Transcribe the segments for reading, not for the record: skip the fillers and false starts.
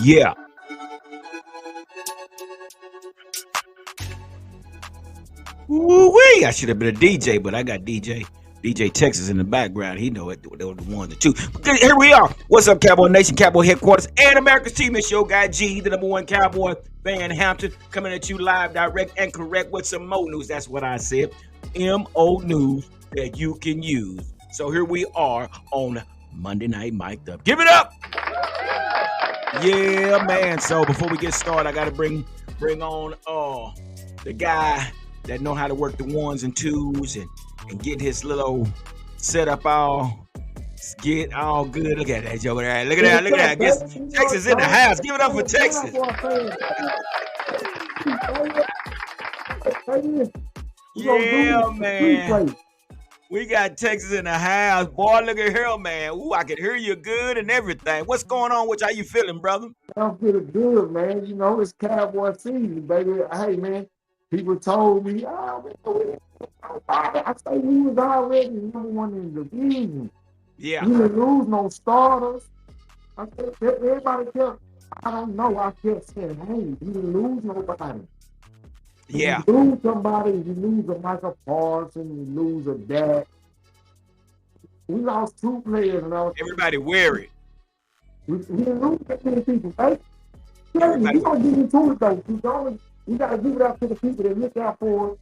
Yeah. Woo-wee. I should have been a DJ, but I got DJ Texas in the background. He know it. They were the one, the two. But here we are. What's up, Cowboy Nation, Cowboy Headquarters, and America's team. It's your guy G, the number one Cowboy fan, Hampton, coming at you live, direct, and correct with some Mo news. That's what I said. MO news that you can use. So here we are on Monday Night Mic'd Up. Give it up. Yeah, man. So before we get started, I gotta bring on the guy that know how to work the ones and twos and get his little setup all get all good. Look at that, Joe. Look at that. Look at that. Get Texas in the house. Give it up for Texas. Yeah, man. We got Texas in the house. Boy, look at here, man. Ooh, I can hear you good and everything. What's going on with you? How you feeling, brother? I'm feeling good, man. You know, it's Cowboy season, baby. Hey, man, people told me, I say we was already number one in the division. Yeah. We didn't lose no starters. I said, everybody kept, I don't know, I kept saying, hey, we didn't lose nobody. Yeah. You lose somebody, you lose a Michael Parsons, you lose a Dak. We lost two players. And everybody weary. We didn't lose that many people, right? Yeah, we don't get into it, though. We got to give it up to the people that look out for us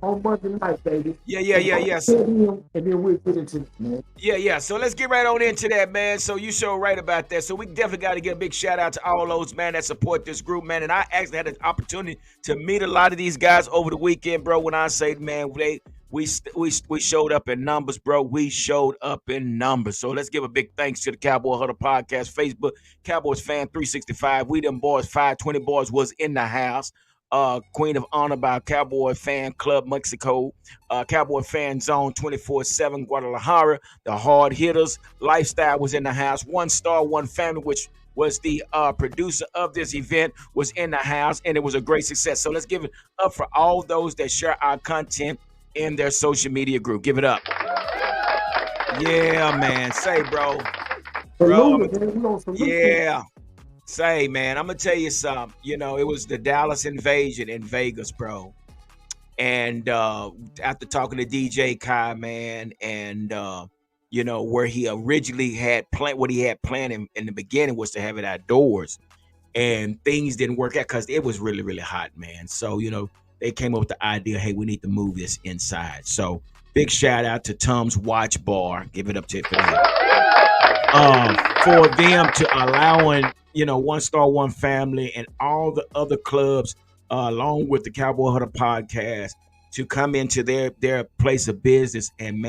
on Monday night, baby. Yeah. And then we'll get into it, man. Yeah. So let's get right on into that, man. So you so right about that. So we definitely got to give a big shout out to all those, man, that support this group, man. And I actually had an opportunity to meet a lot of these guys over the weekend, bro. When I say, man, we showed up in numbers, bro. We showed up in numbers. So let's give a big thanks to the Cowboy Huddle Podcast, Facebook, Cowboys Fan 365. We them boys, 520 boys was in the house. Queen of Honor by Cowboy Fan Club Mexico, Cowboy Fan Zone 24/7 Guadalajara, the Hard Hitters Lifestyle was in the house. One Star One Family, which was the producer of this event, was in the house, and it was a great success. So let's give it up for all those that share our content in their social media group. Give it up. Yeah, man. Say, bro. Yeah. Say, man, I'm gonna tell you something. You know, it was the Dallas invasion in Vegas, bro. And after talking to DJ Kai, man, and you know, where he originally had planned, what he had planned in the beginning was to have it outdoors, and things didn't work out because it was really, really hot, man. So, you know, they came up with the idea, hey, we need to move this inside. So big shout out to Tom's Watch Bar. Give it up to for them to allowing, you know, One Star One Family and all the other clubs, along with the Cowboy Huddle Podcast, to come into their place of business and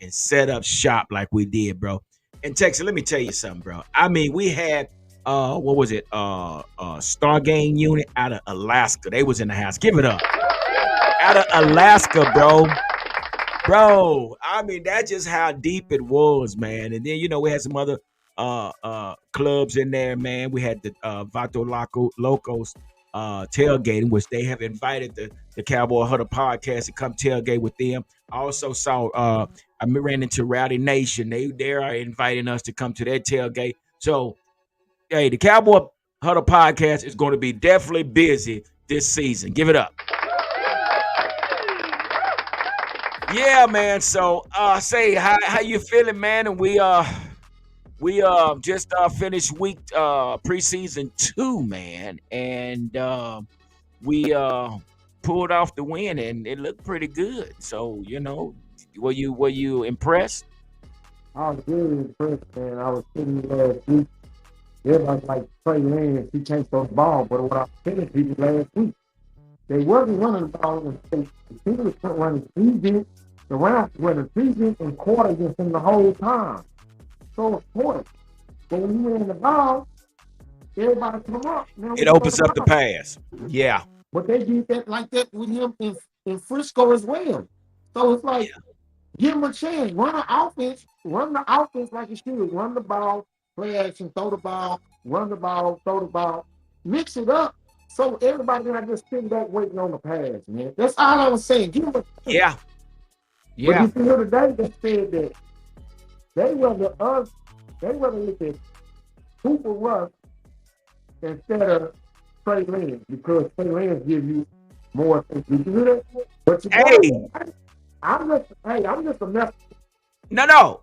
set up shop like we did, bro. And Texas, let me tell you something, bro. I mean, we had what was it? Stargame unit out of Alaska. They was in the house. Give it up. Out of Alaska, bro. Bro, I mean, that's just how deep it was, man. And then, you know, we had some other clubs in there, man. We had the Vato Locos tailgating, which they have invited the Cowboy Huddle Podcast to come tailgate with them. I also saw I ran into Rowdy Nation. They are inviting us to come to their tailgate. So, hey, the Cowboy Huddle Podcast is going to be definitely busy this season. Give it up. Yeah, man. So, say how you feeling, man? And we just finished week preseason 2, man, and we pulled off the win, and it looked pretty good. So, you know, were you impressed? I was really impressed, man. I was sitting last week. Everybody like Trey Lance, he can't throw the ball, but what I was telling people last week, they wasn't running the ball. The people was running defense. The round running defense and quarter against them the whole time. So it's quarter. But when you ran the ball, everybody come up. Now it opens up the pass. Yeah. But they did that like that with him in Frisco as well. So it's like, give him a chance. Run the offense like it should. Run the ball, play action, throw the ball, run the ball, throw the ball. Mix it up so everybody not just sitting back waiting on the pass, man. That's all I was saying. Give him a chance. Yeah. But you know today they said that they rather look at Cooper Rush instead of Trey Lance because Trey Lance gives you more things. Did you hear that? But you know, Hey, I'm just a mess. no.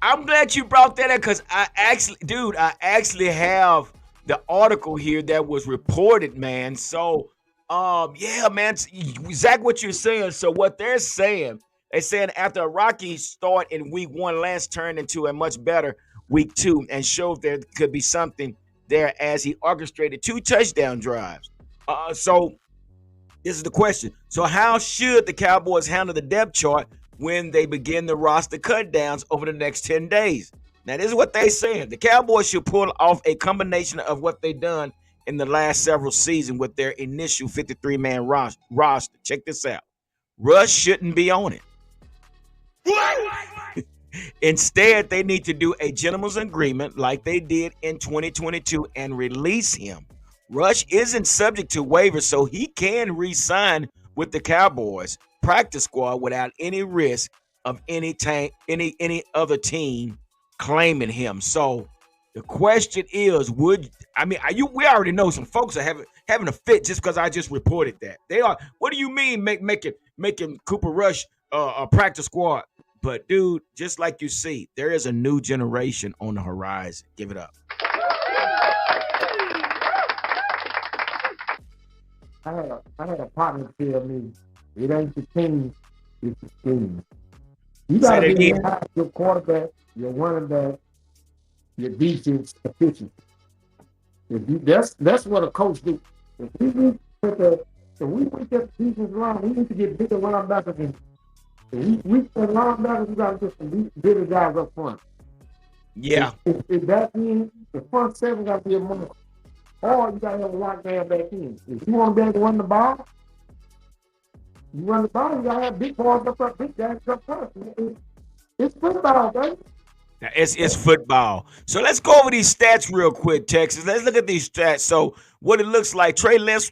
I'm glad you brought that in because I actually have the article here that was reported, man. So, yeah, man, exactly what you're saying. So, what they're saying after a rocky start in week 1, Lance turned into a much better week 2 and showed there could be something there as he orchestrated 2 touchdown drives. So this is the question. So, how should the Cowboys handle the depth chart when they begin the roster cutdowns over the next 10 days? Now, this is what they saying. The Cowboys should pull off a combination of what they've done in the last several seasons with their initial 53-man roster. Check this out. Russ shouldn't be on it. Instead, they need to do a gentleman's agreement like they did in 2022 and release him. Rush isn't subject to waivers, so he can re-sign with the Cowboys practice squad without any risk of any other team claiming him. So the question is, would I mean? Are you? We already know some folks are having a fit just because I just reported that they are. What do you mean making Cooper Rush a practice squad? But dude, just like you see, there is a new generation on the horizon. Give it up. I had a partner tell me it ain't the team, it's the scheme. You Say got that to be again. able to have your quarterback, your running back, your defense efficient. That's what a coach do. If we reach at the if we reach at the defense line, we need to get bigger linebackers and if we reach the linebackers, we got to get some bigger guys up front. Yeah, If that means the front seven got to be a more, or you got to have a lockdown back in. If you want to be able to run the ball, you run the ball, you got to have big balls up front, big guys up front. It's football, baby. it's football. So let's go over these stats real quick, Texas. Let's look at these stats. So what it looks like, Trey Lance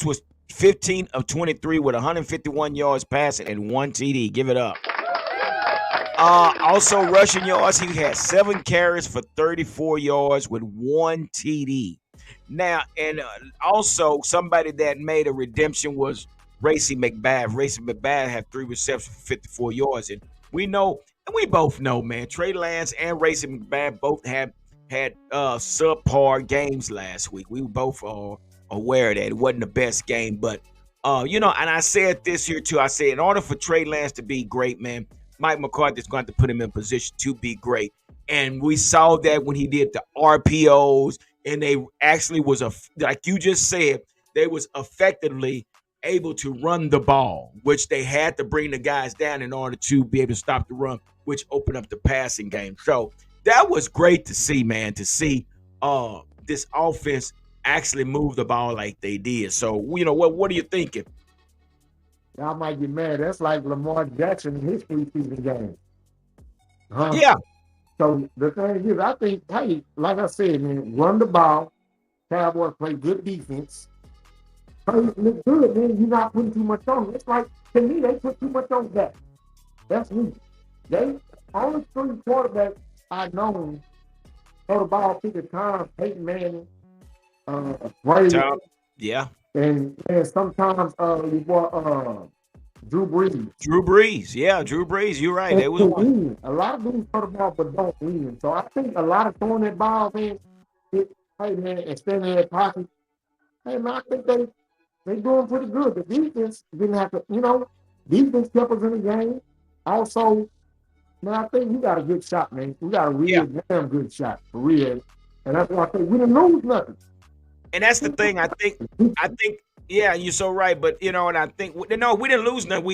was 15 of 23 with 151 yards passing and 1 TD. Give it up. Also rushing yards, he had 7 carries for 34 yards with 1 TD. Now, and also somebody that made a redemption was Racy McBath. Racy McBath had 3 receptions for 54 yards, and we know, and we both know, man, Trey Lance and Racy McBath both had subpar games last week. We both are aware that it wasn't the best game, but and I said this here too. I said in order for Trey Lance to be great, man, Mike McCarthy is going to put him in position to be great. And we saw that when he did the RPOs, and they actually was like you just said, they was effectively able to run the ball, which they had to bring the guys down in order to be able to stop the run, which opened up the passing game. So that was great to see, man, to see this offense actually move the ball like they did. So, what are you thinking? Y'all might get mad. That's like Lamar Jackson in his preseason game. Huh? Yeah, So the thing is, I think, hey, like I said, man, run the ball. Cowboys play good defense. Play look good, man. You're not putting too much on. It's like to me, they put too much on that. That's me. They only 3 quarterbacks I know throw the ball 50 times. Peyton Manning, Brady, Tom. Yeah, and sometimes your boy Drew Brees. Drew Brees. Yeah, Drew Brees. You're right. And There was to one. win. A lot of dudes throw the ball but don't win. So I think a lot of throwing that ball, man, hey man, and standing in that pocket, hey man, I think they doing pretty good. The defense didn't have to, defense kept us in the game. Also, man, I think we got a good shot, man. We got a Yeah. real damn good shot for real. And that's why I think we didn't lose nothing. And that's the thing. I think, yeah, you're so right. But and I think no, we didn't lose nothing.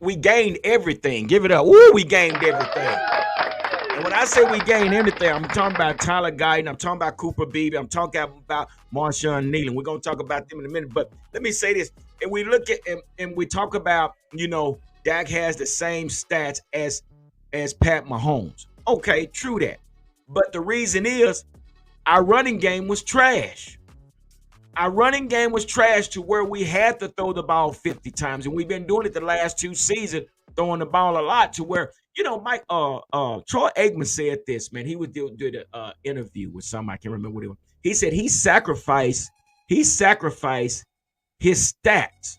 We gained everything. Give it up. Woo, we gained everything. And when I say we gained everything, I'm talking about Tyler Guyton. I'm talking about Cooper Beebe. I'm talking about Marshawn Nealon. We're gonna talk about them in a minute. But let me say this: and we look at and we talk about Dak has the same stats as Pat Mahomes. Okay, true that. But the reason is our running game was trash. Our running game was trash to where we had to throw the ball 50 times. And we've been doing it the last 2 seasons, throwing the ball a lot to where Mike, Troy Aikman said this, man. He would do the interview with somebody. I can't remember what it was. He said he sacrificed his stats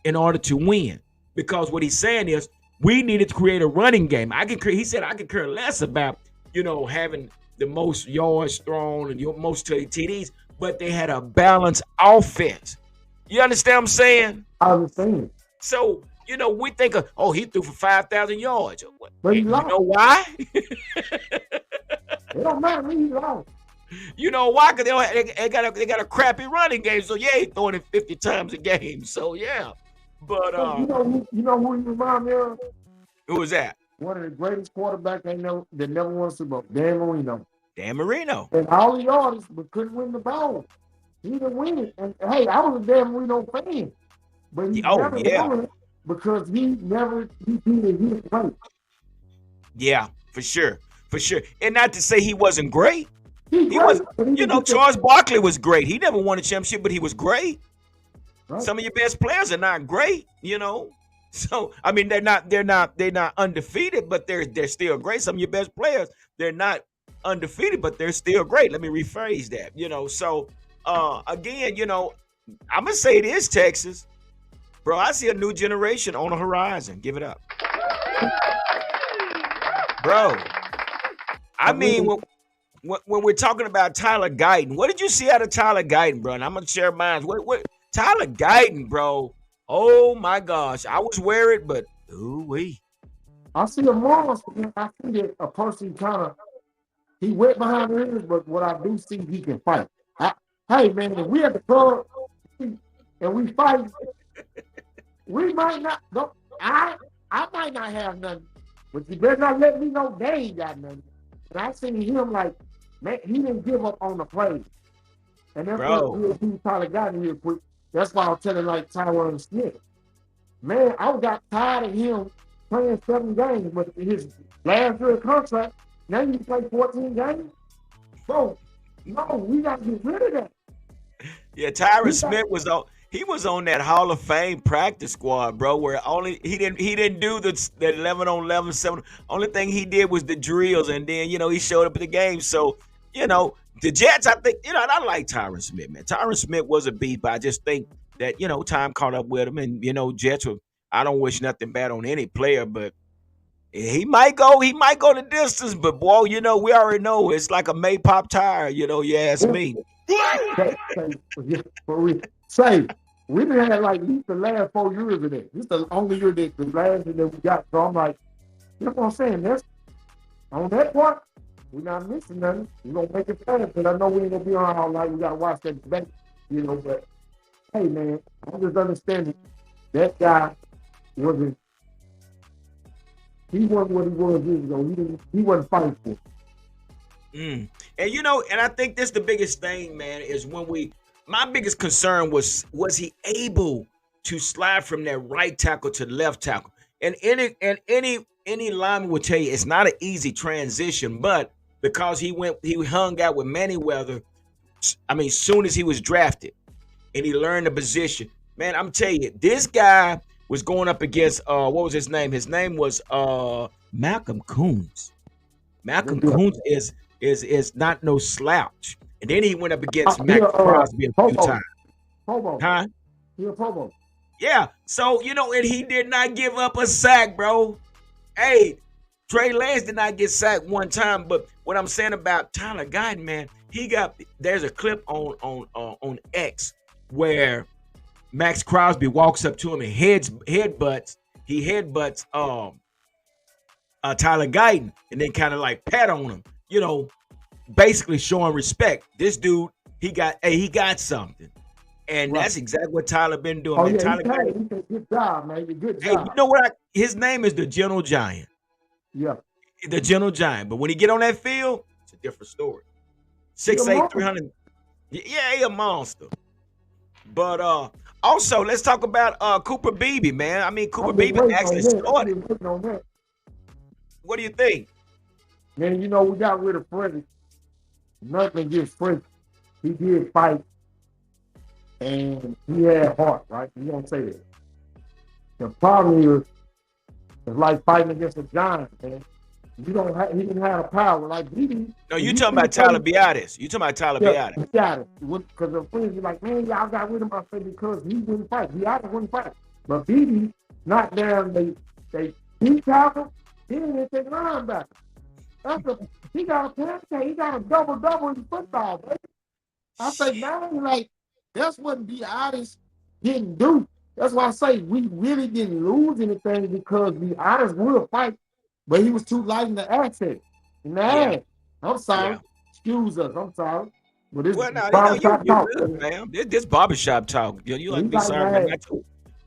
in order to win. Because what he's saying is we needed to create a running game. He said I could care less about, having the most yards thrown and your most TDs, but they had a balanced offense. You understand what I'm saying? I understand. So, we think of, oh, he threw for 5,000 yards. But he You lost. know why? It don't matter when he lost. You know why? Because they got a crappy running game. So, yeah, he throwing it 50 times a game. So, yeah. But But who he remind me of? who was that? One of the greatest quarterbacks that never won a Super Bowl, Dan Marino. Dan Marino. And all the yards, but couldn't win the ball. He didn't win it. And hey, I was a Dan Marino fan, but he Oh, never yeah. won it because he did his way. Yeah, for sure. For sure. And not to say he wasn't great. He He was, great, but he didn't get Charles Barkley was great. He never won a championship, but he was great. right. Some of your best players are not great. So I mean, they're not undefeated, but they're still great. Some of your best players, they're not undefeated, but they're still great. Let me rephrase that. So again, I'm gonna say it is Texas, bro. I see a new generation on the horizon. Give it up, bro. I mean, when we're talking about Tyler Guyton, what did you see out of Tyler Guyton, bro? And I'm gonna share mine. What Tyler Guyton, bro? Oh my gosh, I was worried, but ooh wee. I see a monster. I see that a person he went behind the ears, but what I do see, he can fight. Hey man, if we at the club and we fight, we might not go. I might not have nothing, but you better not let me know they ain't got nothing. And I seen him like, man, he didn't give up on the play. And that's what Bro, we'll do Tyler got in here quick. That's why I was telling like Tyron Smith. Man, I got tired of him playing 7 games, but his last year contract, now you play 14 games? Bro, no, we got to get rid of that. yeah, Tyron We got, Smith was on that Hall of Fame practice squad, bro. Where only he didn't do the 11 on 11 7. Only thing he did was the drills, and then he showed up at the game. So the Jets, I think and I like Tyron Smith, man. Tyron Smith was a beast, but I just think that time caught up with him, and Jets were. I don't wish nothing bad on any player, but he might go the distance, but boy, we already know it's like a May pop tire, you ask yeah, me. but we didn't have like at least the last 4 years of that. This is the only year that the last year that we got. So I'm like, you know what I'm saying? That's on that part, we're not missing nothing. We're gonna make it fast, but I know we ain't gonna be on all night. We gotta watch that debate, but hey man, I'm just understanding that guy wasn't he wasn't what he was years ago. He wasn't fighting for it. And I think this the biggest thing, man, is my biggest concern was he able to slide from that right tackle to the left tackle. And any lineman would tell you it's not an easy transition, but because he hung out with Manyweather, I mean, soon as he was drafted and he learned the position, man, I'm telling you, this guy was going up against what was his name? His name was Malcolm Coons. Malcolm Coons is not no slouch. And then he went up against He Max Crosby a few times. Provo. Huh? He a Provo. Yeah. So, and he did not give up a sack, bro. Hey, Trey Lance did not get sacked one time, but what I'm saying about Tyler Guyton, man, there's a clip on X where Max Crosby walks up to him and headbutts Tyler Guyton and then kind of like pat on him, basically showing respect. This dude, he got something. And Right. That's exactly what Tyler been doing, Oh man. yeah, Tyler Guyton, he said, good job, man. Good hey, job. you know what? His name is the Gentle Giant. Yeah. The Gentle Giant. But when he get on that field, it's a different story. He a 6'8", monster. 300. Yeah, he a monster. But also, let's talk about Cooper Beebe, man. I mean, Cooper I've been Beebe waiting actually on that. I've started. been waiting on that. What do you think? Man, we got rid of Freddie. Nothing against Freddie. He did fight, and he had heart, right? You don't say that. The problem is It's like fighting against a giant, man. You don't have, he didn't have the power like Didi. No, If you you talking see about Tyler play, Biadasz. You talking about Tyler yeah, Biadasz. he got it. Because the friends be like, man, y'all got rid of him. I say because he wouldn't fight. He out wouldn't fight. But Didi knocked down they he tackle. He didn't even take linebacker. That's a he got a pancake. He got a double in football, baby. I say now, like that's what the artists didn't do. That's why I say we really didn't lose anything because the artist will fight, but he was too light in the accent. In the Yeah, ass. I'm sorry. yeah. Excuse us. I'm sorry. But this Well, no, barbershop you're talk, good, man. man. This barbershop talk. You He's like to be like sorry, man. that. Not you.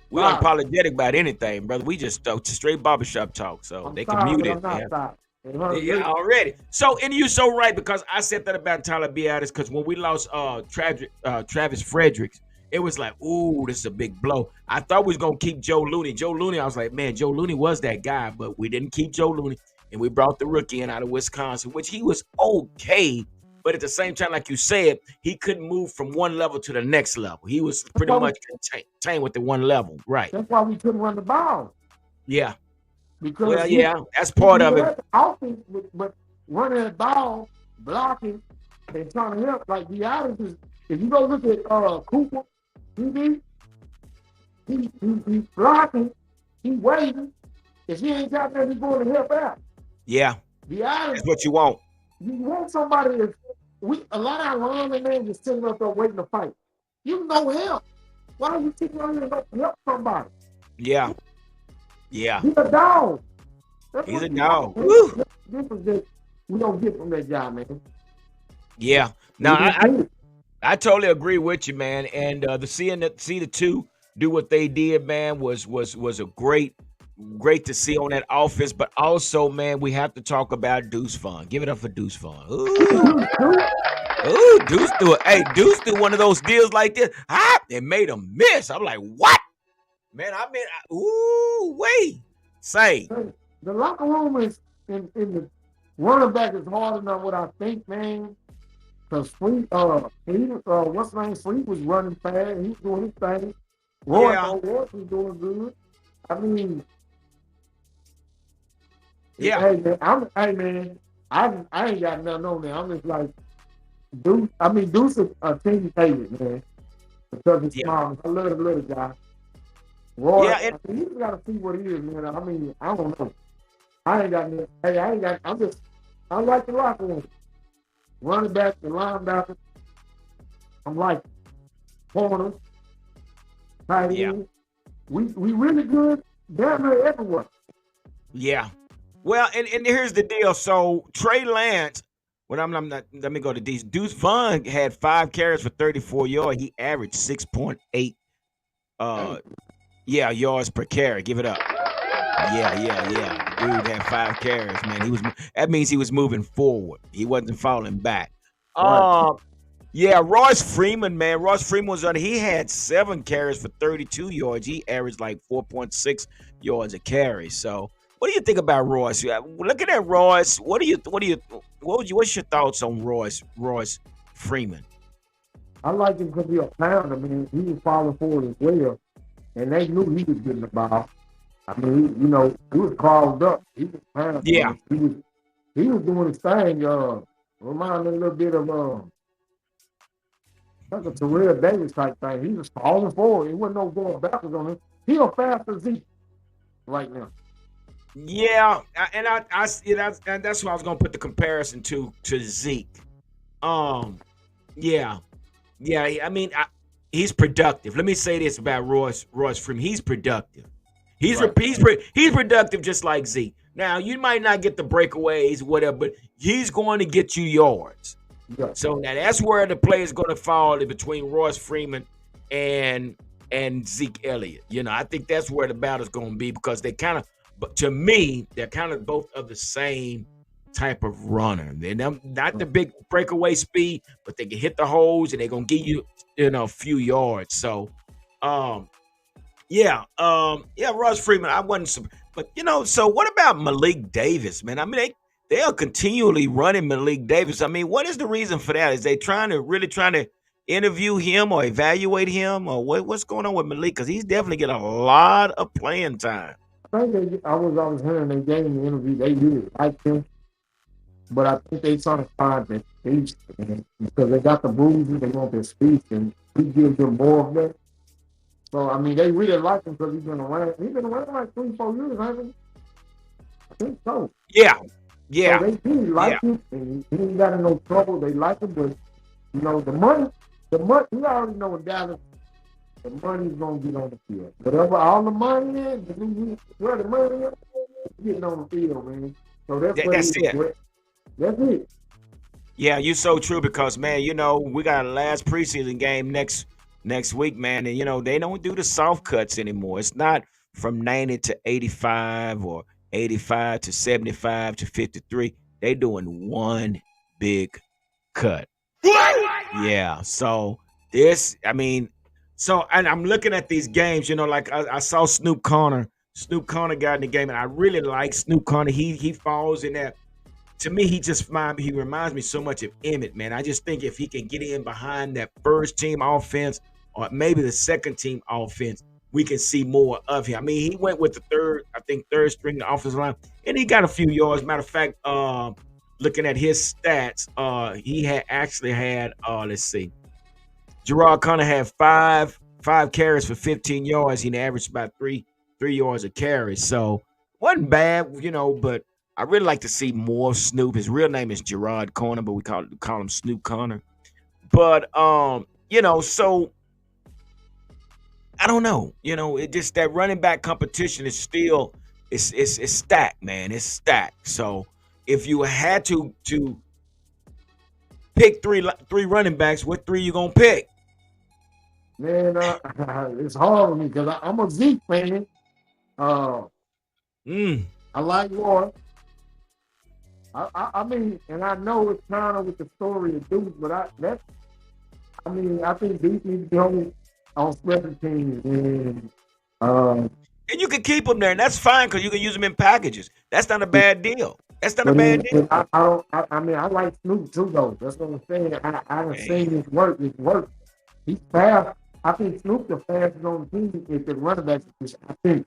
We Sorry. unapologetic about anything, brother. We just straight barbershop talk, so I'm they can sorry, mute but it. I'm Yeah. not sorry. And Yeah, her, already. So, and you're so right because I said that about Tyler Biadasz because when we lost Travis Fredericks, it was like, ooh, this is a big blow. I thought we was gonna keep Joe Looney. Joe Looney, I was like, man, Joe Looney was that guy, but we didn't keep Joe Looney, and we brought the rookie in out of Wisconsin, which he was okay, but at the same time, like you said, he couldn't move from one level to the next level. He was that's pretty why we much contained with the one level, right? that's why we couldn't run the ball. Yeah. Because Well, yeah, that's he part of it. had the offense, but running the ball, blocking, and trying to help. Like the others is, if you go look at Cooper, he, he blocking, he waiting. If he ain't got there, he's going to help out. Yeah, The others, that's what you want. you want somebody that a lot of our linemen man just sitting up there waiting to fight. You know help. Why don't you sit around and go help somebody? Yeah, yeah. Be a dog. That's He's what a you want, dog. man. Woo! This is that we don't get from that guy, man. Yeah. We Now didn't I, get it. I totally agree with you, man. And the see the two do what they did, man, was a great to see on that offense. But also, man, we have to talk about Deuce Vaughn. Give it up for Deuce Vaughn. Ooh, Deuce do it. Hey, Deuce do one of those deals like this. Ah, it made him miss. I'm like, what? Man, I mean, ooh, wait. Say, The locker room is in the running back is harder than what I think, man. Because what's his name? Fleet was running fast. He was doing his thing. Roy yeah, was doing good. I mean, yeah, hey man, I ain't got nothing on there. I'm just like Deuce. I mean, Deuce is a team favorite, man, because he's yeah, small. I love the little guy. Roy, yeah. And I mean, he's got to see what he is, man. I mean, I don't know. I ain't got nothing. Hey, I ain't got. I like the locker room. Running back, the linebacker. I'm like corners, tight yeah, end. We really good damn near everywhere. yeah. Well, and here's the deal. So Trey Lance, when I'm not, let me go to these. Deuce Vaughn had 5 carries for 34 yards. He averaged 6.8 Hey, uh yeah, yards per carry. Give it up. Yeah, yeah, yeah. Dude had 5 carries, man. That means he was moving forward. He wasn't falling back. right. Um, yeah, Royce Freeman, man. Royce Freeman was on. He had 7 carries for 32 yards. He averaged like 4.6 yards a carry. So, what do you think about Royce? Looking at Royce, what's your thoughts on Royce Freeman? I like him because he's a pounder, man. He was falling forward as well, and they knew he was getting the ball. I mean, he was called up. He was pounding, Yeah, man. He was doing his thing. Reminded me a little bit of like a Terrell Davis type thing. He was falling forward. It wasn't no going backwards on him. He a faster Zeke right now. yeah, and that's what I was gonna put the comparison to Zeke. Um, yeah, yeah. I mean, he's productive. Let me say this about Royce Freeman. He's productive. Right. He's productive just like Zeke. Now you might not get the breakaways, whatever, but he's going to get you yards. Yeah. So now that's where the play is going to fall in between Royce Freeman and Zeke Elliott. I think that's where the battle's going to be because they kind of, but to me, they're kind of both of the same type of runner. They're not the big breakaway speed, but they can hit the holes and they're going to give you, a few yards. So, um, yeah, Ross Freeman. I wasn't, but So what about Malik Davis, man? I mean, they are continually running Malik Davis. I mean, what is the reason for that? Is they really trying to interview him or evaluate him or what's going on with Malik? Because he's definitely getting a lot of playing time. think I was hearing they gave him the interview. They really like him, but I think they trying to find the speech because they got the bruises. They want their speech, and he gives them more of that. So I mean, they really like him because he's been around. He's been around like 3, 4 years, haven't he? I think so. Yeah, So yeah, they really yeah. like him, and he ain't got in no trouble. They like him, but the money. You already know in Dallas, the money's gonna get on the field. Whatever all the money is, where the money is, it's getting on the field, man. So that's what That's it it. is. That's it. Yeah, you're so true because man, we got a last preseason game next week, man, and they don't do the soft cuts anymore. It's not from 90 to 85 or 85 to 75 to 53. They doing one big cut. What? Yeah. So this, I mean, and I'm looking at these games, like I saw Snoop Connor. Snoop Connor got in the game, and I really like Snoop Connor. He falls in that. To me, he reminds me so much of Emmett, man. I just think if he can get in behind that first team offense or maybe the second team offense, we can see more of him. I mean, he went with the third string offensive line, and he got a few yards. Matter of fact, looking at his stats, he had actually had let's see, Gerard Connor had five carries for 15 yards. He averaged about three yards a carry. So wasn't bad, but I really like to see more of Snoop. His real name is Gerard Connor, but we call him Snoop Connor. But so I don't know. It just that running back competition is still it's stacked, man. It's stacked. So if you had to pick three running backs, what three you gonna pick? Man, it's hard for me because I'm a Zeke fan. Uh, Mm. I like War. I mean, and I know it's kind of with the story of Duke, but I think Duke needs to be on special teams, and um, And you can keep them there, and that's fine because you can use them in packages. That's not a bad deal. That's not a bad and deal. I don't. I mean, I like Snoop too, though. That's what I'm saying. I've Hey, seen his work. His work. He's fast. I think Snoop the fastest on the team if the running back position.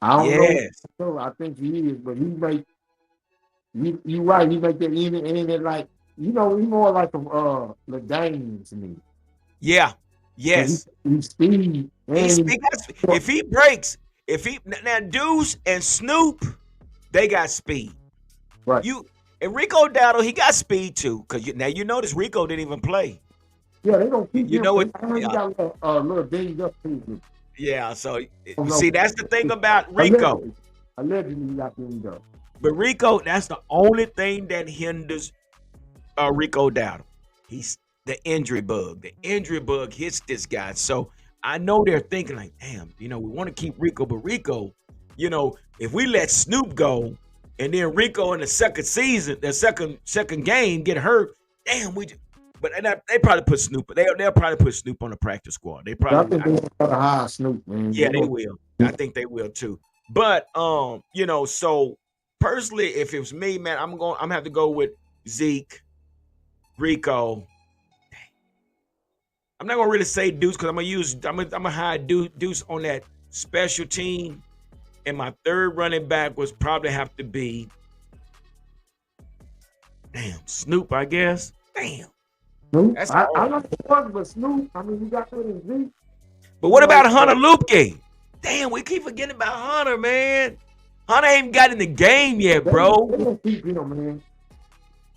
I don't know. yes, I think he is, but he make you right. He make that even and it like he more like a Ladainian to me yeah, because yes. he speed and If he breaks, if he now Deuce and Snoop, they got speed. right. You and Rico Dowdle, he got speed too. Because now you notice Rico didn't even play. Yeah, they gonna keep You him. know it. I heard he Yeah, got a little dinged up too. yeah. So Oh you no, see, that's the thing about Rico. allegedly, allegedly he got dinged up. But Rico, that's the only thing that hinders Rico Dowdle. He's the injury bug. The injury bug hits this guy. So I know they're thinking like, damn, we want to keep Rico, but Rico, if we let Snoop go, and then Rico in the second season, the second game get hurt, damn, but they probably put Snoop. They'll probably put Snoop on the practice squad. They I probably, think they gonna try to hire Snoop, man. yeah, they will. I think they will too. But so personally, if it was me, man, I'm gonna have to go with Zeke, Rico. I'm not gonna really say Deuce because I'm gonna hire Deuce on that special team, and my third running back was probably have to be Snoop, I guess. Damn, Snoop, that's I hard. like the one, but Snoop, I mean, you got to in Zeke, But you what know, about Hunter Lupke? Damn, we keep forgetting about Hunter, man. Hunter ain't got in the game yet, bro. they gonna keep him, man.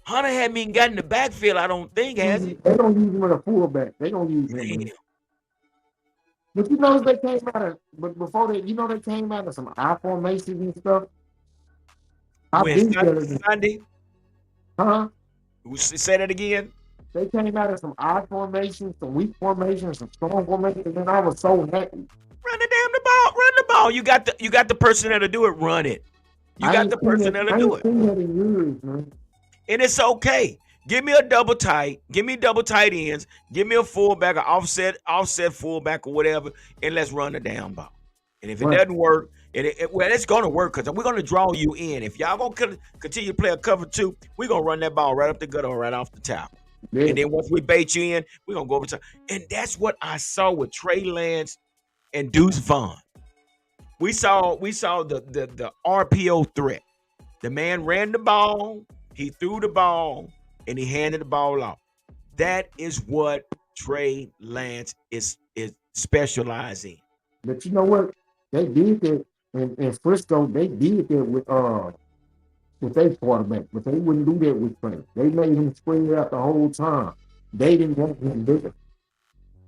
Hunter hadn't even got in the backfield, I don't think, has he? They don't use him as a fullback. They don't use him, man. Damn. But you notice they came out of, but before they came out of some I formations and stuff. I've When been there, Sunday, huh? say that again. They came out of some odd formations, some weak formations, some strong formations, and I was so happy. Run the ball. Run the ball. You got the personnel to do it. Run it. You got the personnel to I do ain't it. seen that in years, man. And it's okay. Give me a double tight. Give me double tight ends. Give me a fullback, an offset fullback or whatever, and let's run the down ball. And if it Right. doesn't work, well, it's going to work because we're going to draw you in. If y'all going to continue to play a cover two, we're going to run that ball right up the gut or right off the top. Yeah. And then once we bait you in, we're going to go over time. And that's what I saw with Trey Lance and Deuce Vaughn. we saw the RPO threat. The man ran the ball, he threw the ball, and he handed the ball off. That is what Trey Lance is specializing. But you know what? They did that in Frisco. They did that with their quarterback, but they wouldn't do that with Trey. They made him spread out the whole time. They didn't want him bigger.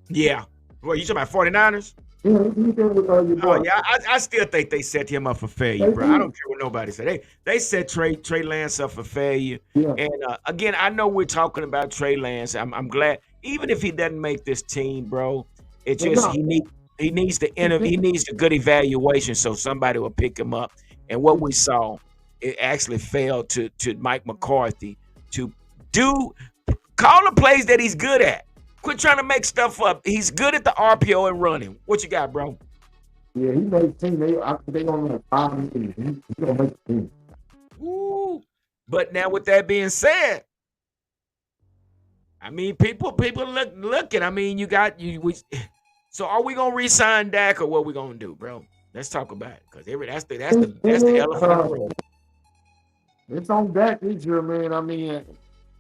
Yeah. Well, you talking about 49ers? You know, they did that with your Oh boy. yeah, I still think they set him up for failure, They bro. I did. don't care what nobody said. They set Trey Lance up for failure. Yeah. And again, I know we're talking about Trey Lance. I'm glad, even if he doesn't make this team, bro. It But just no, he needs he needs a good evaluation so somebody will pick him up. And what we saw, it actually failed to Mike McCarthy to do call the plays that he's good at. Quit trying to make stuff up. He's good at the RPO and running. What you got, bro? yeah, he made team. They only like 5 million. He gonna make the team. Ooh. But now, with that being said, I mean, people looking. I mean, you got you. So, are we gonna re-sign Dak or what we gonna do, bro? Let's talk about it because that's the elephant in the room. It's on that this year, man. I mean,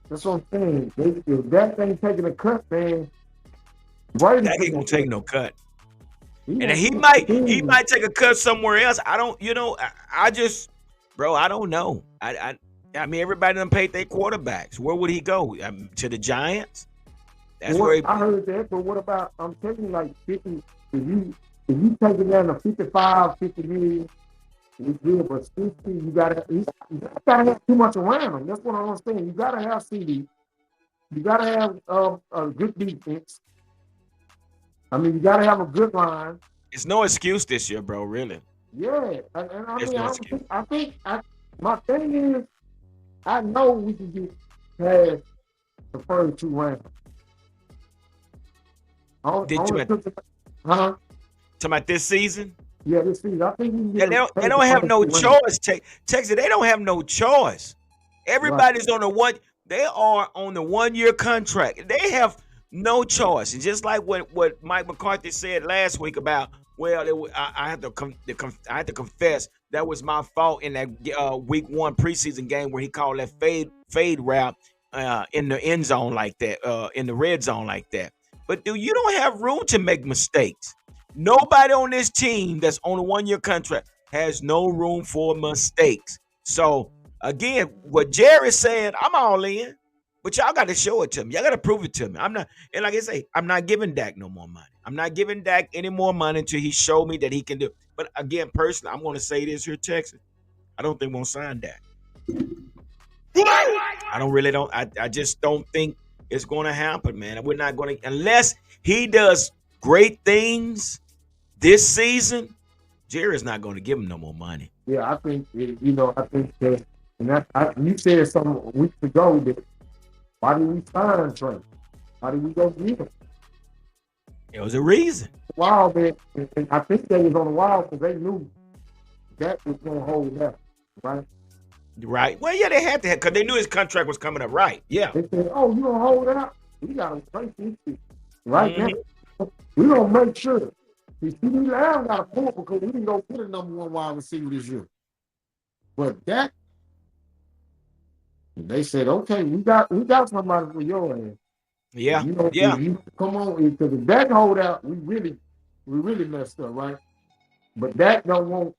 that's what I'm saying. If that ain't taking a cut, man, Brady's Dak ain't taking gonna a take cut. no cut, He and gonna he take might the he team. might take a cut somewhere else. I don't, I just, bro, I don't know. I mean, everybody done paid their quarterbacks. Where would he go? To the Giants? That's where What he. I heard that, but what about I'm telling you like 50 if you take it down to 55, 50 million, it's good, but 60, you gotta have too much around him. That's what I'm saying. You gotta have CD. You gotta have a good defense. I mean, you gotta have a good line. It's no excuse this year, bro. Really, Yeah, and I there's mean, no excuse. my thing is, I know we can get past the first 2 rounds. Did you Only talking took the, huh? about this season? Yeah, this season. I think we can Yeah, get they past the don't have first no 2 rounds. choice. Texas, they don't have no choice. Right. Everybody's on the one. They are on the 1 year contract. They have no choice. And just like what Mike McCarthy said last week about, well, I have I had to confess that was my fault in that week 1 preseason game where he called that fade route in the end zone like that, in the red zone like that. But dude, you don't have room to make mistakes. Nobody on this team that's on a 1 year contract has no room for mistakes. So again, what Jerry said, I'm all in. But y'all got to show it to me. Y'all got to prove it to me. I'm not, and like I say, I'm not giving Dak no more money. I'm not giving Dak any more money until he showed me that he can do it. But again, personally, I'm going to say this here, Texas. I don't think we'll sign Dak. I don't really don't. I just don't think it's going to happen, man. We're not going to unless he does great things this season. Jerry's not going to give him no more money. Yeah, I think I think that, and you said some weeks ago that why did we sign Trey? Why did we go get him? There was a reason. Wild man, and I think they was on the wild because they knew that was gonna hold that, right? Right. Well, yeah, they had to because they knew his contract was coming up. Right. Yeah. They said, "Oh, you gonna hold out? We gotta break this shit right now. Hmm. We gonna make sure." You see, we now got a point because we didn't go get a number 1 wide receiver this year. But that they said, "Okay, we got somebody for your ass." Yeah. If Yeah. you come on, because if that hold out, we really messed up, right? But that don't want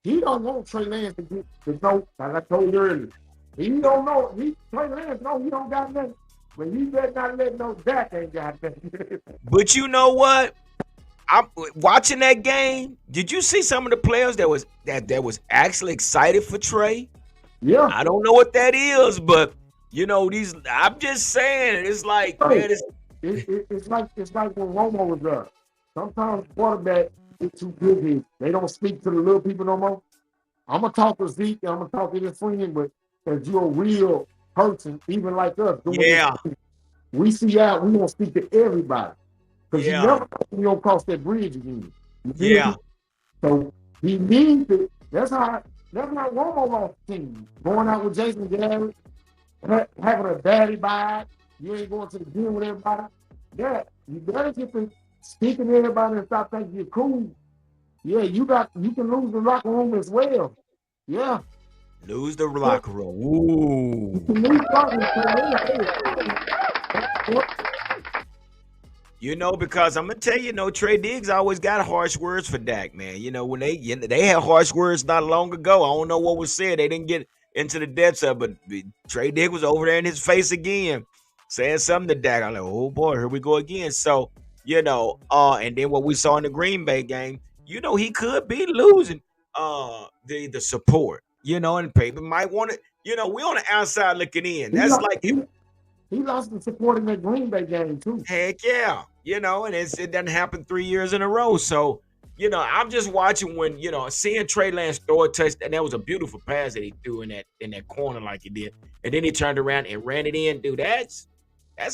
he don't want Trey Lance to get the note, like I told you earlier. He don't know Trey Lance know he don't got nothing. But you better not let no Dak ain't got nothing. But you know what? I'm watching that game. Did you see some of the players that was actually excited for Trey? Yeah. I don't know what that is, but these. I'm just saying, it's like, Hey, man, it's it's like when Romo was there. Sometimes quarterbacks get too busy. They don't speak to the little people no more. I'm gonna talk to Zeke. I'm gonna talk to his friend, but as you're a real person, even like us doing this, yeah, we see out. We gonna speak to everybody because you yeah, never know when you don't cross that bridge again. You feel yeah, me? So he needs it. That's how Romo lost the team. Going out with Jason Garrett, having a daddy vibe. You ain't going to the gym with everybody. Yeah, you better get to speaking to everybody and stop thinking you're cool. Yeah, you can lose the locker room as well. Yeah. Lose the Yeah. locker room. You Ooh. can lose the locker room. So, Because I'm gonna tell you, Trey Diggs always got harsh words for Dak, man. When they had harsh words not long ago. I don't know what was said. They didn't get into the depths of it, but Trey Diggs was over there in his face again, saying something to Dak. I'm like, oh boy, here we go again. So, and then what we saw in the Green Bay game, he could be losing the support, and people might want to, we on the outside looking in. he, That's lost, like he, he lost the support in that Green Bay game, too. Heck yeah, and it doesn't happen 3 years in a row. So, I'm just watching when seeing Trey Lance throw a touch, and that was a beautiful pass that he threw in that corner like he did, and then he turned around and ran it in. Dude, that's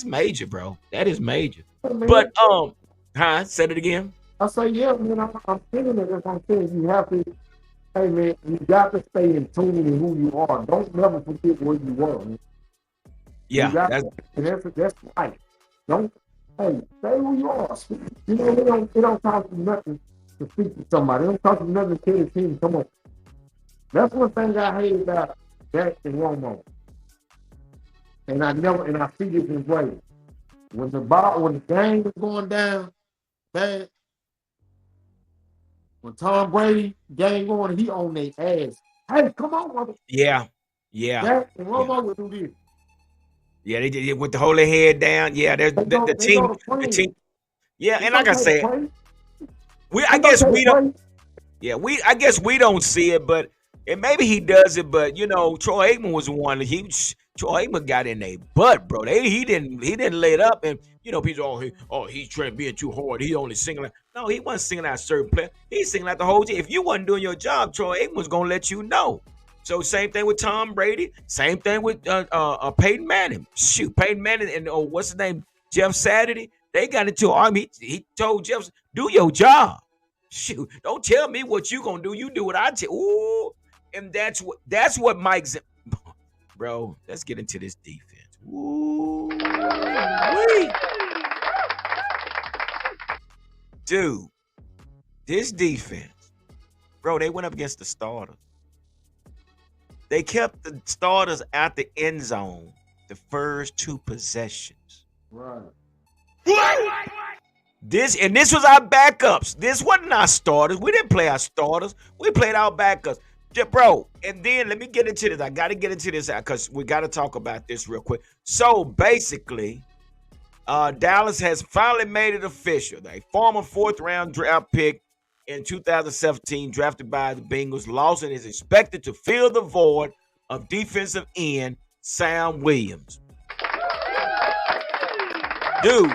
major, bro. That is major. Hey, But man, said it again. I say, yeah, man, I'm feeling it. As I'm saying, you have to, hey, man, you got to stay in tune with who you are. Don't never forget where you were. Man. You Yeah, got that's to, and that's right. Don't, hey, stay who you are. It don't cost you nothing to speak to somebody. It don't cost you nothing to tell the team, come on. That's one thing I hate about that and Romo. And I see this in play. When the game is going down bad, when Tom Brady game going, he on their ass. Hey, come on, mother. yeah, yeah, That and yeah, Romo will do this. yeah. They did with the whole head down. Yeah, there's the They go team, to the pray. team. Yeah, It's and like I okay to said, pray. I It's guess okay to we don't. pray. Yeah, I guess we don't see it, but and maybe he does it, but Troy Aikman was the one that Troy Aikman got in their butt, bro. He didn't lay it up, and people he's trying to be too hard. He only singling out. No, he wasn't singling out certain player. He's singling out the whole team. If you wasn't doing your job, Troy Aikman was gonna let you know. So same thing with Tom Brady, same thing with Peyton Manning. Shoot, Peyton Manning and what's his name, Jeff Saturday. They got into an army. He told Jeff, do your job. Shoot, don't tell me what you gonna do. You do what I tell. Ooh, and that's what Mike's. Bro, let's get into this defense. Ooh, wait, dude, this defense, bro. They went up against the starters. They kept the starters at the end zone the first two possessions. Right. What? This was our backups. This wasn't our starters. We didn't play our starters. We played our backups. Yeah, bro, and then let me get into this. I got to get into this because we got to talk about this real quick. So basically, Dallas has finally made it official. A former fourth-round draft pick in 2017, drafted by the Bengals, Lawson is expected to fill the void of defensive end Sam Williams. Dude,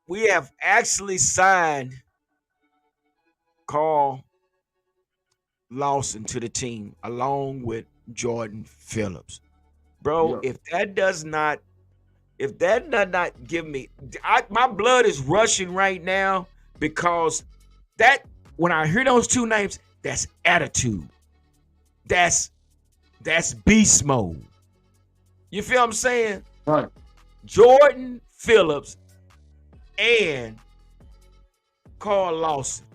we have actually signed Carl Lawson to the team along with Jordan Phillips. Bro, Yeah. if that does not give me my blood is rushing right now because that when I hear those two names, that's attitude. That's beast mode. You feel what I'm saying? Right. Jordan Phillips and Carl Lawson.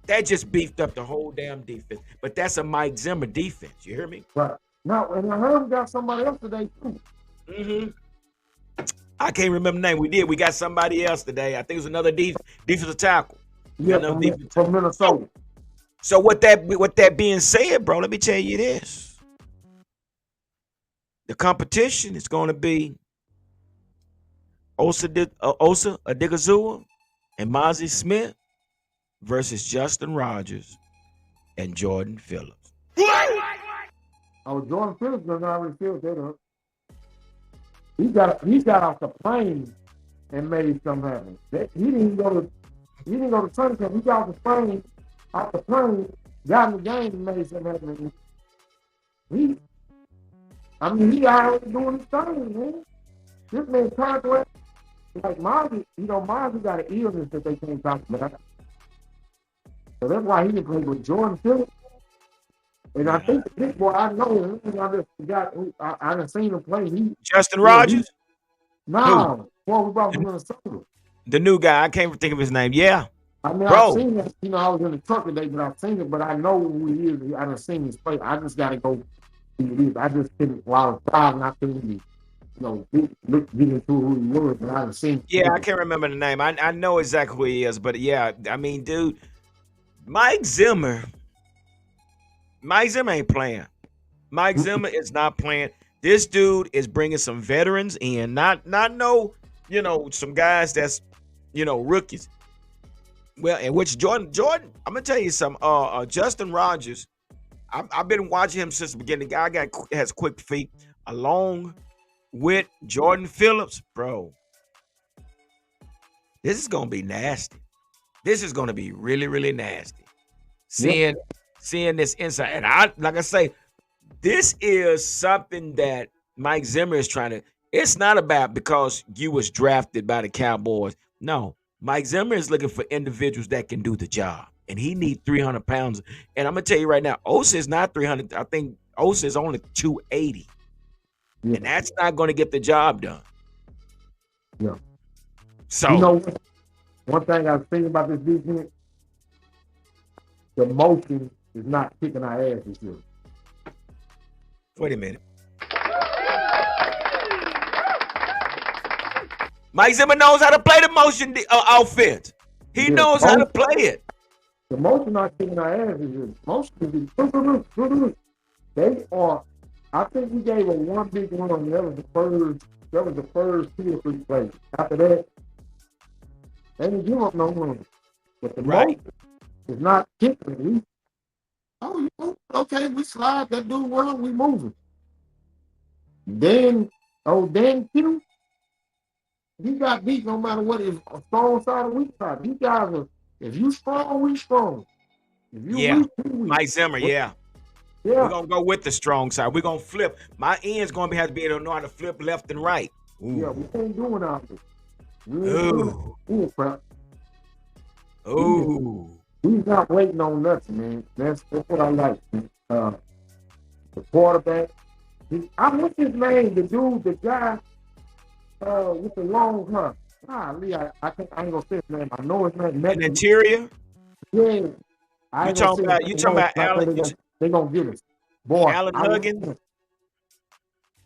That just beefed up the whole damn defense. But that's a Mike Zimmer defense. You hear me? Right. Now, and I heard we got somebody else today, too. Mm-hmm. I can't remember the name. We got somebody else today. I think it was another defensive tackle. We got Yeah, another from, defensive from tackle. So, Minnesota. so with that being said, bro, let me tell you this. The competition is going to be Osa Adigazua and Mozzie Smith versus Justin Rogers and Jordan Phillips. Oh, Jordan Phillips does not already filled that up. He got off the plane and made something happen. He didn't go to training camp. He got off the plane, got in the game and made something happen. He, he already doing his thing, man. This man contract, like Mozzie, Mozzie got an illness that they can't talk about. So that's why he didn't play with Jordan Phillips. And I Yeah. think the big boy, I know him. I just forgot who I done seen him play. Justin He Rogers? Who? nah, before we brought The, from Minnesota. the new guy. I can't think of his name. Yeah. I mean, I've bro. seen it. You know, I was in the truck today, but I've seen it. But I know who he is. I done seen his face. I just got to go see who he is. I just couldn't, while I was driving, I couldn't be, get into who he was. But I done seen Yeah, his I face. can't remember the name. I know exactly who he is, but yeah, I mean, dude, Mike Zimmer, Mike Zimmer ain't playing. Mike Zimmer is not playing. This dude is bringing some veterans in, not no, some guys that's, rookies. Well, and which Jordan, I'm gonna tell you something. Justin Rogers, I've been watching him since the beginning. The guy has quick feet, along with Jordan Phillips, bro. This is gonna be nasty. This is gonna be really, really nasty. Yep. Seeing seeing this inside, and I like I say, this is something that Mike Zimmer is trying to. It's not about because you was drafted by the Cowboys. No, Mike Zimmer is looking for individuals that can do the job, and he needs 300 pounds. And I'm gonna tell you right now, Osa is not 300. I think Osa is only 280, Yeah. and that's not going to get the job done. Yeah. You So know, one thing I was thinking about this defense, the motion is not kicking our ass this year. wait a minute. Mike Zimmer knows how to play the motion offense. He Yeah. knows how to play it. The motion not kicking our ass this year. Motion is they are. I think we gave a one big run. That was the first. That was the first 2 or 3 plays. After that, they didn't give up no run. But the Right. motion is not kicking. Okay, we slide that dude well, we moving. Dan Q, he got beat no matter what is a strong side or weak side. These guys are, if you strong, we strong. If you Yeah. weak, we weak. Mike Zimmer, yeah. We're Yeah, gonna go with the strong side. We're gonna flip. My end's gonna have to be able to know how to flip left and right. yeah, we Ooh. ain't doing all this. We ain't doing Ooh. bull crap. We, Ooh. we not waiting on nothing, man. That's what I like. Uh, the quarterback. What's his name? The dude, the guy with the long hair. Lee, I ain't gonna say his name. I know his name. An interior? Yeah, I You ain't gonna talking say his about you talking name. about I know they gonna get us. Boy, Alan I want Huggins?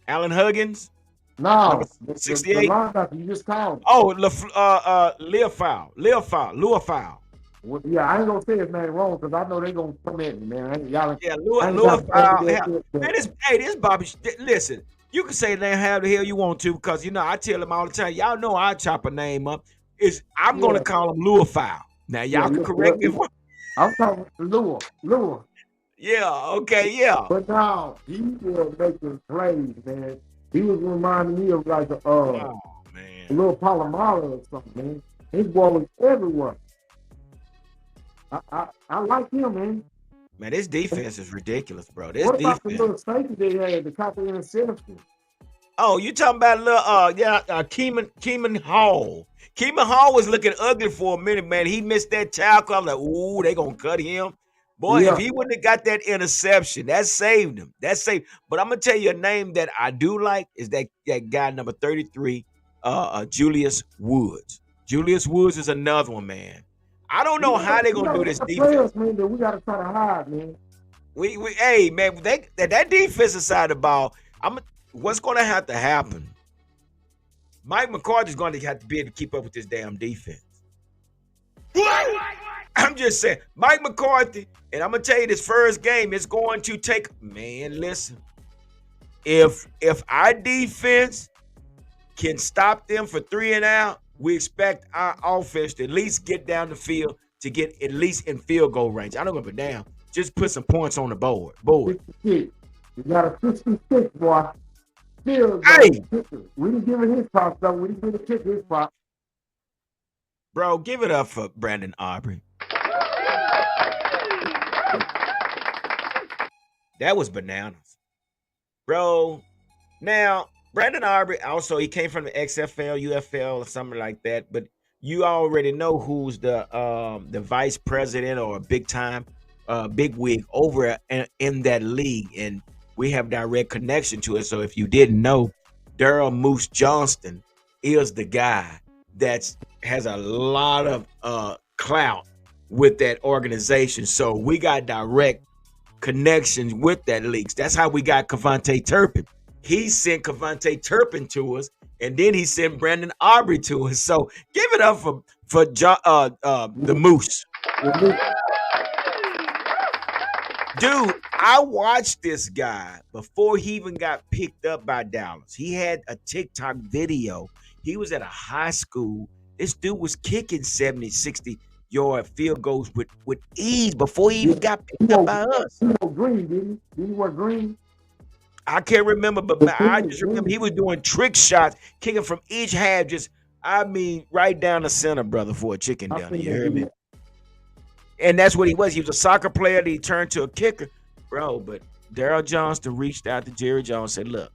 Alan Huggins? Number no the 68? linebacker you just called. Oh, Leofow. Leofow. Well, yeah, I ain't gonna say his name wrong because I know they gonna come at me, man. Yeah, I ain't got Leofow. that Yeah. shit, Man, but this Bobby. Listen, you can say the name how the hell you want to because I tell them all the time. Y'all know I chop a name up. I'm gonna yeah, call him Leofow. Now y'all can correct me if I'm talking Lure. yeah, okay, yeah. But now he will make his plays, man. He was reminding me of like Oh a man. little Palomaro or something, man. His ball was everywhere. I like him, man. Man, this defense is ridiculous, bro. This What about the defense. little safety they had, the copy interception? Oh, you talking about little Keeman Hall. Keeman Hall was looking ugly for a minute, man. He missed that tackle. I was like, ooh, they gonna cut him. Boy, if Yeah, he wouldn't have got that interception, that saved him. That saved. But I'm gonna tell you a name that I do like is that guy number 33, Julius Woods. Julius Woods is another one, man. I don't know how they're we gonna got a do lot this of defense. players, man, that we got to try to hide, man. Hey man, that defensive side of the ball. What's gonna have to happen? Mike McCarthy's going to have to be able to keep up with this damn defense. What? I'm just saying, Mike McCarthy, and I'm gonna tell you, this first game is going to take. Man, listen, if our defense can stop them for 3 and out, we expect our offense to at least get down the field to get at least in field goal range. I don't give a damn. Just put some points on the board. 66. We got a 66, boy. Field Hey, goal kicker. We didn't give it his props, though. We didn't give the kicker his props. bro, give it up for Brandon Aubrey. That was bananas, bro. Now, Brandon Aubrey also he came from the XFL, UFL, or something like that. But you already know who's the vice president or big time big wig over in that league, and we have direct connection to it. So if you didn't know, Daryl Moose Johnston is the guy that has a lot of clout with that organization. So we got direct connections with that leaks. That's how we got Cavante Turpin. He sent Cavante Turpin to us, and then he sent Brandon Aubrey to us. So give it up for the Moose. Yeah, Dude, I watched this guy before he even got picked up by Dallas. He had a TikTok video. He was at a high school. This dude was kicking 70, 60-yard field goals with ease before he even got he picked up wore, by us. he wore green, didn't he? Didn't he wear green? I can't remember, but The I green, just remember he green. was doing trick shots, kicking from each half, just I mean, right down the center, brother, for a chicken I dinner. seen You that hear me? video. And that's what he was. He was a soccer player. That he turned to a kicker, bro. But Daryl Johnston reached out to Jerry Jones and said, "Look,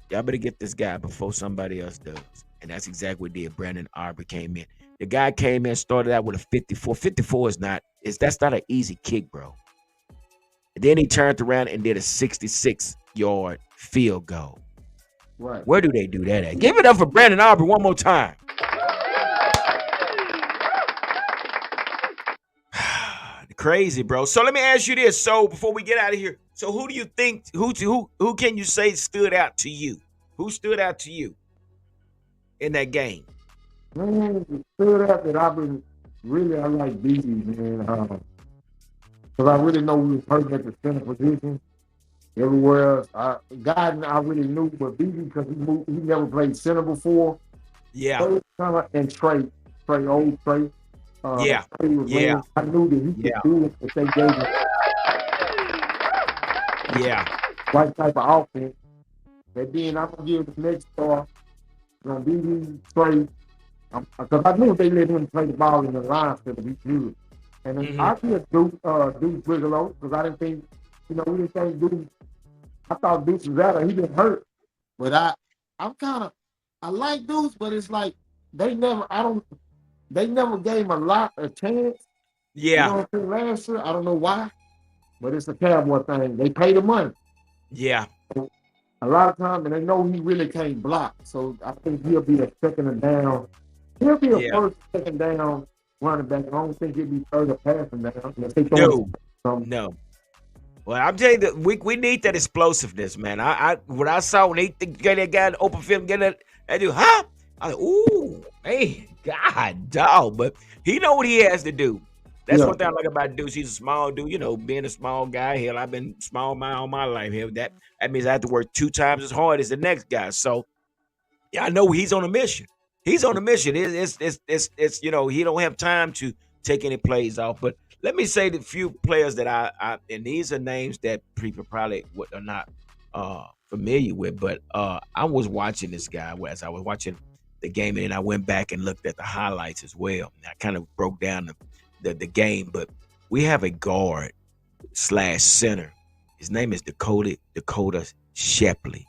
y'all better get this guy before somebody else does." And that's exactly what did. Brandon Aubrey came in. The guy came in, started out with a 54. 54 is not that's not an easy kick, bro. And then he turned around and did a 66-yard field goal. Right. Where do they do that at? Give it up for Brandon Aubrey one more time. Crazy, bro. So let me ask you this. So before we get out of here, so who do you think who can you say stood out to you? Who stood out to you in that game? Man, it stood out that I've been really, I like BB, man. Because I really know we was hurting at the center position. Everywhere else, God, I really knew, but BB, because he never played center before. Yeah, So kind of, and old Trey. yeah, Trey was yeah, laying. I knew that he could yeah, do it if they gave him yeah, the right type of offense. And then I'm going to give the next star, going to BB, Trey. Because I knew if they let him play the ball in the line, so he good. And then hmm I did Deuce Bigelow because I didn't think, we didn't think Deuce. I thought Deuce was out. He been hurt, but I'm kind of, I like Deuce, but it's like they never, I don't, they never gave him a chance. You yeah, know what I'm saying? Last year, I don't know why, but it's a Cowboy thing. They pay the money yeah, a lot of times, and they know he really can't block. So I think he'll be a second and down. He'll be a yeah. first, second down running back. I don't think he'll be further passing down. If they throwing No, some, no. Well, I'm telling you that we need that explosiveness, man. I what I saw when they get that guy in the open field, get that dude, huh? I was like, ooh, man, God, dog. But he know what he has to do. That's yeah, one thing I like about Deuce. He's a small dude, being a small guy. Hell, I've been small all my life. Hell, that means I have to work 2 times as hard as the next guy. So yeah, I know he's on a mission. He's on a mission. It's he don't have time to take any plays off. But let me say the few players that I and these are names that people probably are not familiar with. But I was watching this guy as I was watching the game, and then I went back and looked at the highlights as well. And I kind of broke down the game. But we have a guard slash center. His name is Dakota Shepley.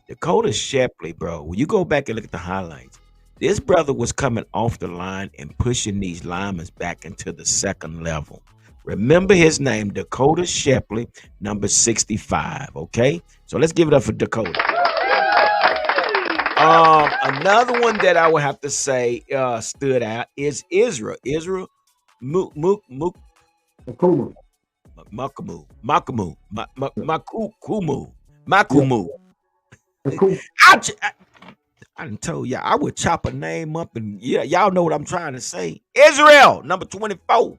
Dakota Shepley, bro, when you go back and look at the highlights, this brother was coming off the line and pushing these linemen back into the second level. Remember his name, Dakota Shepley, number 65. Okay, so let's give it up for Dakota. Another one that I would have to say stood out is Israel. Israel Akuma. Makumu. Yeah, Makumu. Akuma. I done told y'all I would chop a name up, and yeah, y'all know what I'm trying to say. Israel, number 24.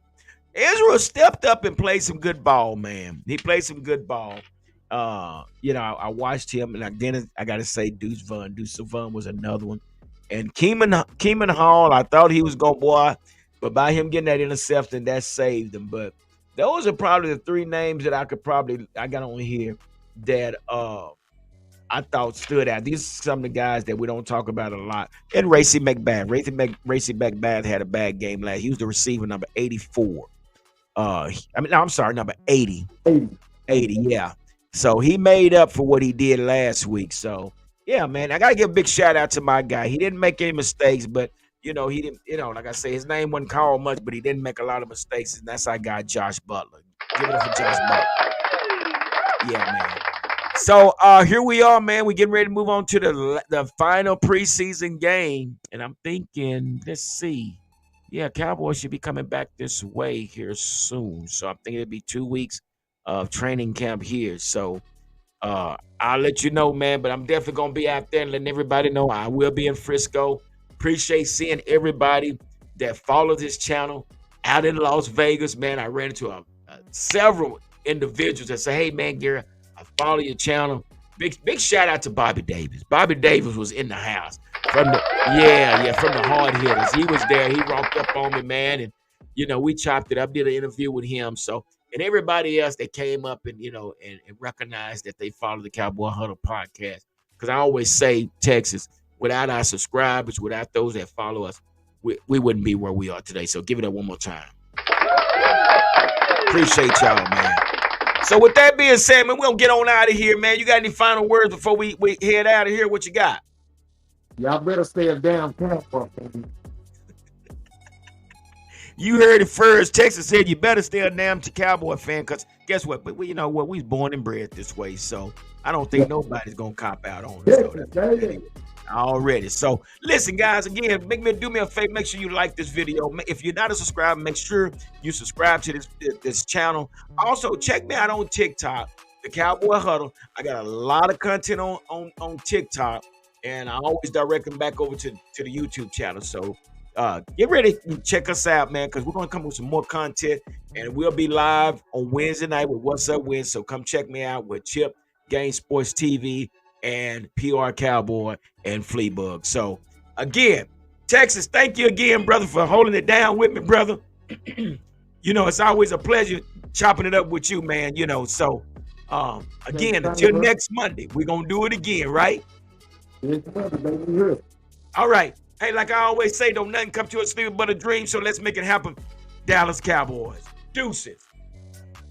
Israel stepped up and played some good ball, man. He played some good ball. I watched him, and then I gotta say Deuce Vaughn was another one. And Keeman Hall, I thought he was going boy, but by him getting that interception, that saved him. But those are probably the three names that I got on here that I thought stood out. These are some of the guys that we don't talk about a lot. And Racy McBath. Racy McBath had a bad game last. He was the receiver number 84. I'm sorry, number 80. 80. 80, yeah. So he made up for what he did last week. So yeah, man, I gotta give a big shout out to my guy. He didn't make any mistakes, but he didn't, like I say, his name wasn't called much, but he didn't make a lot of mistakes, and that's our guy Josh Butler. Give it up for Josh Butler. Yeah, man. So here we are, man. We're getting ready to move on to the final preseason game, and I'm thinking, let's see. Yeah, Cowboys should be coming back this way here soon. So I'm thinking it'll be 2 weeks of training camp here. So I'll let you know, man. But I'm definitely gonna be out there and letting everybody know I will be in Frisco. Appreciate seeing everybody that follow this channel out in Las Vegas, man. I ran into several individuals that say, "Hey, man, Gary, I follow your channel." Big shout out to Bobby Davis. Bobby Davis was in the house from the from the hard hitters. He was there. He rocked up on me, man, and we chopped it up. Did an interview with him. So and everybody else that came up and and recognized that they follow the Cowboy Huddle podcast. Because I always say, Texas, without our subscribers, without those that follow us, we wouldn't be where we are today. So give it up one more time. Appreciate y'all, man. So with that being said, man, we're gonna get on out of here, man. You got any final words before we head out of here? What you got? Y'all better stay a damn Cowboy fan. You heard it first. Texas said you better stay a damn Cowboy fan, because guess what? But you know what? We was born and bred this way, so I don't think nobody's gonna cop out on us. So already. So listen, guys, again, do me a favor. Make sure you like this video. If you're not a subscriber, make sure you subscribe to this channel. Also, check me out on TikTok, the Cowboy Huddle. I got a lot of content on TikTok, and I always direct them back over to the YouTube channel. So get ready and check us out, man, because we're gonna come with some more content, and we'll be live on Wednesday night with What's Up Wednesday. So come check me out with Chip, Game Sports TV, and PR Cowboy and Fleabug. So again, Texas, thank you again, brother, for holding it down with me, brother. It's always a pleasure chopping it up with you, man. So again, until next Monday, we're gonna do it again, right? All right. Hey, like I always say, don't nothing come to us sleep but a dream. So let's make it happen. Dallas Cowboys. Deuces.